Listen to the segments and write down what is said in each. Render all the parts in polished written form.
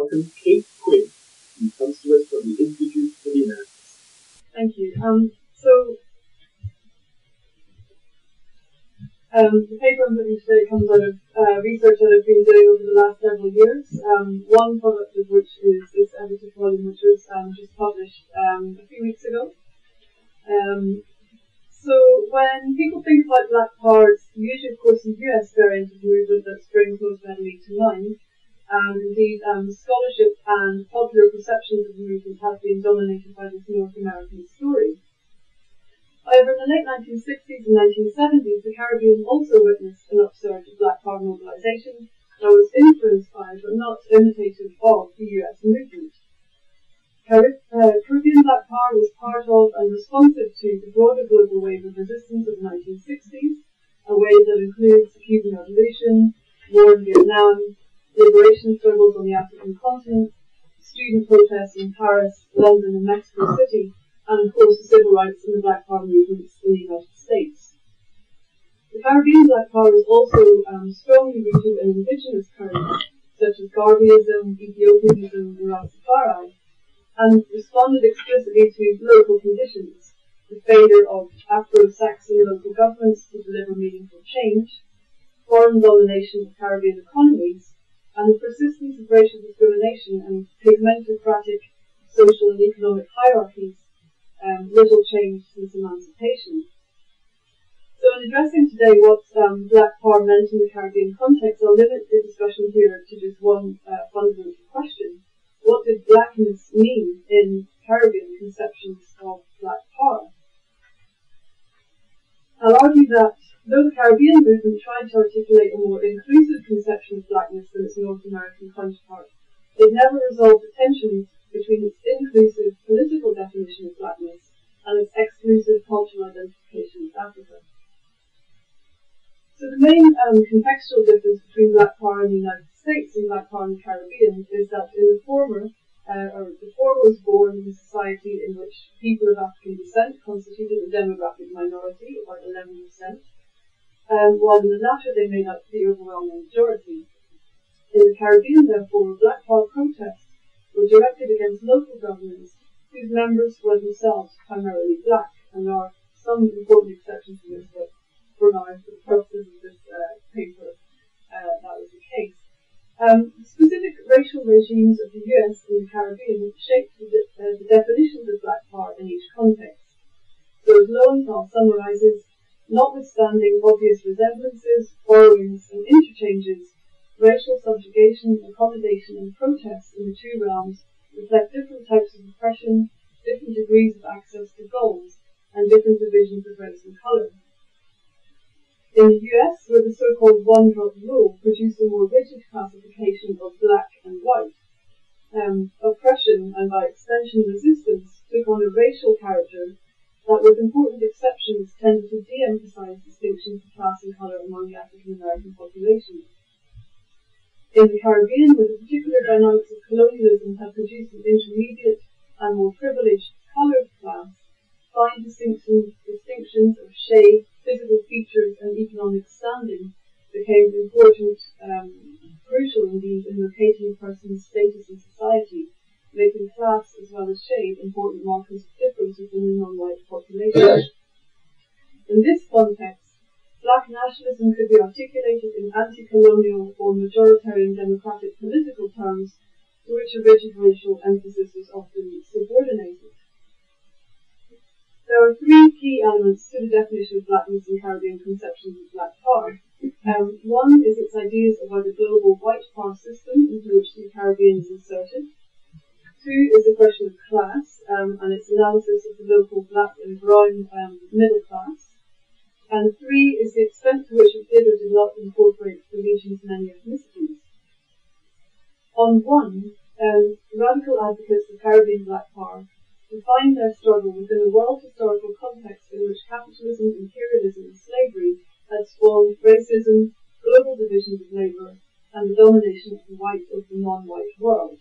welcome Kate Quinn, who comes to us from the Institute for the Americas. Thank you. The paper I'm putting today comes out of research that I've been doing over the last several years. One product of which is this edited volume, which was just published a few weeks ago. So when people think about Black Power, it's usually, of course, the US variant of the movement that springs most readily to mind. And indeed, scholarship and popular perceptions of the movement have been dominated by this North American story. However, in the late 1960s and 1970s, the Caribbean also witnessed an upsurge of Black Power mobilization that was influenced by, but not imitative of, the US movement. Caribbean Black Power was part of and responsive to the broader global wave of resistance of the 1960s, a wave that includes the Cuban Revolution, war in Vietnam, liberation struggles on the African continent, student protests in Paris, London and Mexico City, and of course the civil rights and the Black Power movements in the United States. The Caribbean Black Power was also strongly rooted in indigenous currents, such as Garveyism, Ethiopianism and Rastafari, and responded explicitly to local conditions, the failure of Afro-Saxon local governments to deliver meaningful change, foreign domination of Caribbean economies, and the persistence of racial discrimination and pigmentocratic social and economic hierarchies, little change since emancipation. So in addressing today what Black Power meant in the Caribbean context, I'll limit the discussion here to just one fundamental question. What did blackness mean in Caribbean conceptions of Black Power? I'll argue that though the Caribbean movement tried to articulate a more inclusive conception of blackness than its North American counterpart, it never resolved the tensions between its inclusive political definition of blackness and its exclusive cultural identification with Africa. So the main contextual difference between Black Power in the United States and Black Power in the Caribbean is that in the former was born in a society in which people of African descent constituted a demographic minority, about 11%, while in the latter they made up the overwhelming majority. In the Caribbean, therefore, Black Power protests were directed against local governments whose members were themselves primarily black, and there are some important exceptions to this, but for now, for the purposes of this paper, that was the case. Specific racial regimes of the US and the Caribbean shaped the definitions of Black Power in each context. So as Lowenthal summarizes, notwithstanding obvious resemblances, borrowings and interchanges, racial subjugation, accommodation and protest in the two realms reflect different types of oppression, different degrees of access to goals, and different divisions of race and colour. In the US, where the so-called one-drop rule produced a more rigid classification of black and white, oppression and by extension resistance took on a racial character that, with important exceptions, tended to de-emphasize distinctions of class and colour among the African American population. In the Caribbean, where the particular dynamics of colonialism had produced an intermediate and more privileged coloured class, fine distinctions of shade, physical features and economic standing became important, crucial indeed, in locating a person's status in society, making class as well as shade important markers of difference within the non-white population. In this context, black nationalism could be articulated in anti-colonial or majoritarian democratic political terms to which a rigid racial emphasis was often subordinated. There are three key elements to the definition of blackness in Caribbean conceptions of Black Power. One is its ideas about a global white power system into which the Caribbean is inserted. Two is the question of class and its analysis of the local black and brown middle class. And three is the extent to which it did or did not incorporate the region's many ethnicities. On one, radical advocates of Caribbean Black Power defined their struggle within a world historical context in which capitalism, imperialism and slavery had spawned racism, global divisions of labour, and the domination of the white over the non-white world.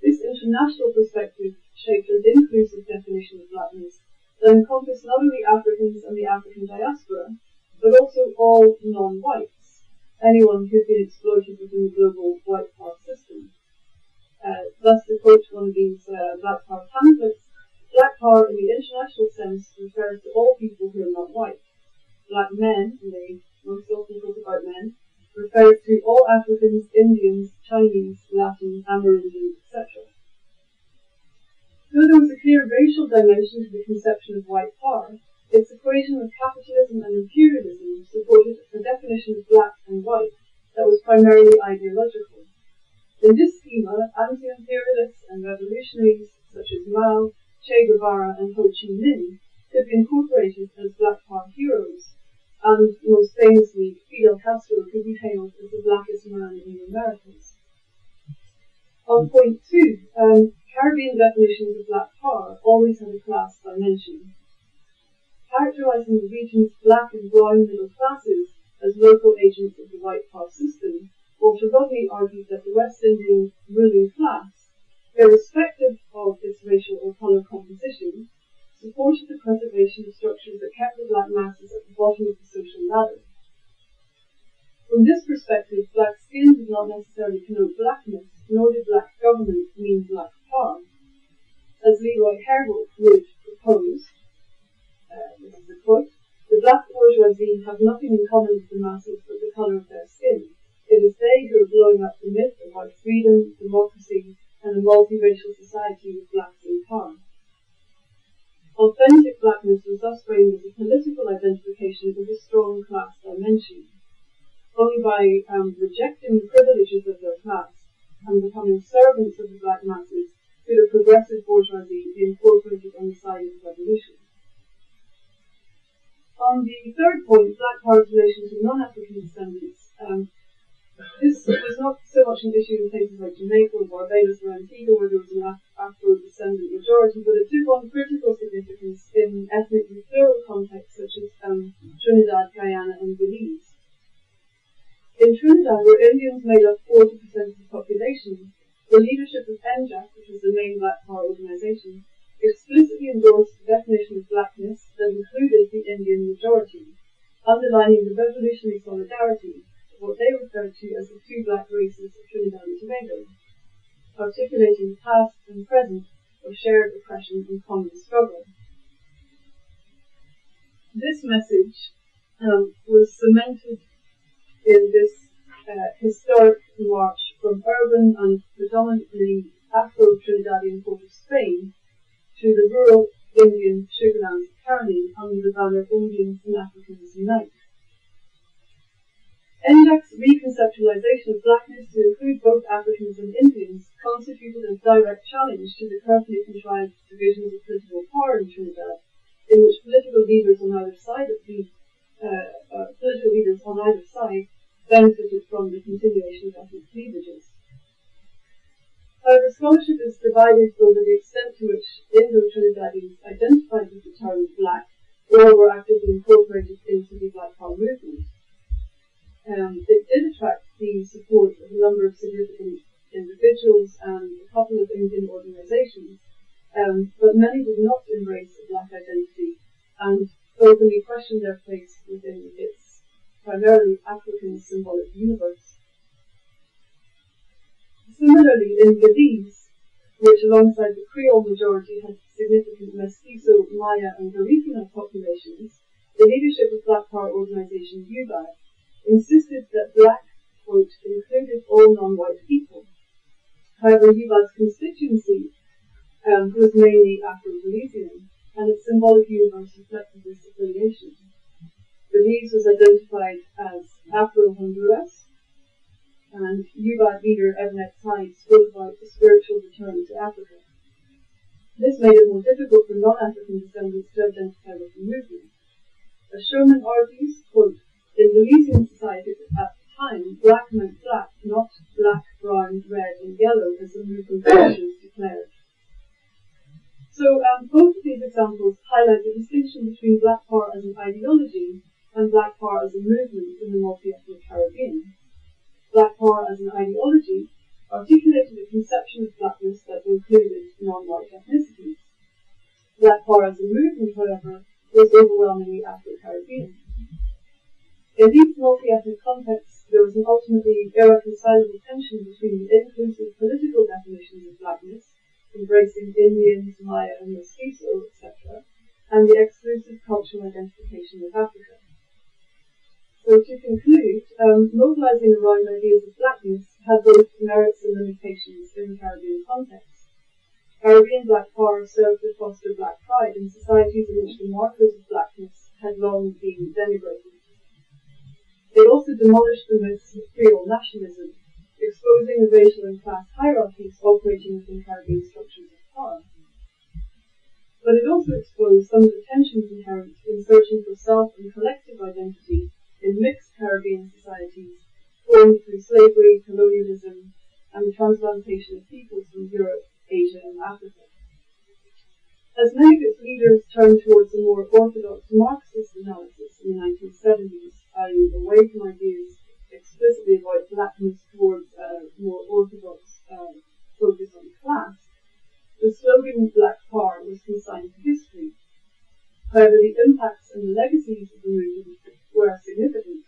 This international perspective shaped an inclusive definition of blackness that encompassed not only Africans and the African diaspora, but also all non-whites, anyone who had been exploited within the global white power system. one of these Black Power pamphlets, Black Power in the international sense refers to all people who are not white. Black men, and they most often talk about men, refers to all Africans, Indians, Chinese, Latin, Amerindian, etc. Though there was a clear racial dimension to the conception of white power, its equation of capitalism and imperialism supported a definition of black and white that was primarily ideological. In this schema, anti-imperialists and revolutionaries such as Mao, Che Guevara and Ho Chi Minh could be incorporated as black power heroes, and most famously, Fidel Castro could be hailed as the blackest man in the Americas. On point 2, Caribbean definitions of black power always have a class dimension. Characterizing the region's black and brown middle classes as local agents of the white power system, Walter Rodney argued that the West Indian ruling class, irrespective of its racial or colour composition, supported the preservation of structures that kept the black masses at the bottom of the social ladder. From this perspective, black skin did not necessarily connote blackness, nor did black government mean black power. As Leroy Herbold would propose, this is a quote, "The black bourgeoisie have nothing in common with the masses but the colour of their skin. It is they who are blowing up the myth of white freedom, democracy, and a multiracial society with blacks in power." Authentic blackness was thus framed as a political identification with a strong class dimension. Only by rejecting the privileges of their class and becoming servants of the black masses could a progressive bourgeoisie be incorporated on the side of the revolution. On the third point, black power's relation to non-African descendants, this was not so much an issue in places like Jamaica or Barbados or Antigua, where there was an Afro-descendant majority, but it took on critical significance in ethnically plural contexts such as Trinidad, Guyana, and Belize. In Trinidad, where Indians made up 40% of the population, the leadership of NJAC, which was the main black power organization, explicitly endorsed the definition of blackness that included the Indian majority, underlining the revolutionary solidarity of what they referred to as the two black races of Trinidad and Tobago, articulating the past and present of shared oppression and common struggle. This message was cemented in this historic march from urban and predominantly Afro-Trinidadian port of Spain to the rural Indian sugarlands of Caroni under the banner Indians and Africans Unite. NJAC's reconceptualization of blackness to include both Africans and Indians constituted a direct challenge to the carefully contrived divisions of political power in Trinidad, in which political leaders on either side benefited from the continuation of ethnic cleavages. However, scholarship is divided over the extent to which Indo-Trinidadians identified with the term black or were actively incorporated into the Black Power movement. It did attract the support of a number of significant individuals and a couple of Indian organizations, but many did not embrace a black identity and openly questioned their place within its primarily African symbolic universe. Similarly, in Belize, which alongside the Creole majority had significant Mestizo, Maya, and Garifuna populations, the leadership of Black Power organization UBAD insisted that black, quote, included all non-white people. However, UBAD's constituency was mainly Afro-Belizean, and its symbolic universe reflected this affiliation. Belize was identified as Afro-Honduras, and UBAD leader Evanet Hyde spoke about the spiritual return to Africa. This made it more difficult for non-African descendants to identify with the movement. As Sherman argues, quote, in Belizean society at the time, black meant black, not black, brown, red, and yellow, as the movement officials declared. So both of these examples highlight the distinction between Black Power as an ideology and Black Power as a movement in the multi-ethnic Caribbean. Black Power as an ideology articulated a conception of blackness that included non-white ethnicities. Black Power as a movement, however, was overwhelmingly Afro-Caribbean. In these multi-ethnic contexts, there was an ultimately irreconcilable tension between the inclusive political definitions of blackness, in embracing Indians, Maya and Mestizo, etc., and the exclusive cultural identification with Africa. So to conclude, mobilizing around ideas of blackness had both merits and limitations in the Caribbean context. Caribbean black power served to foster black pride in societies in which the markers of blackness had long been denigrated. They also demolished the myths of Creole nationalism, exposing the racial and class hierarchies operating within Caribbean structures of power. But it also exposed some of the tensions inherent in searching for self and collective identity in mixed Caribbean societies formed through slavery, colonialism, and the transplantation of peoples from Europe, Asia, and Africa. As many of its leaders turned towards a more orthodox Marxist analysis in the 1970s, i.e. away from ideas explicitly about blackness towards a more orthodox focus on class, the slogan Black Power was consigned to history. However, the impacts and the legacies of the movement were significant,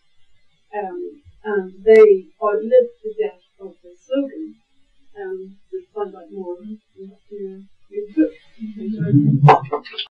and they outlived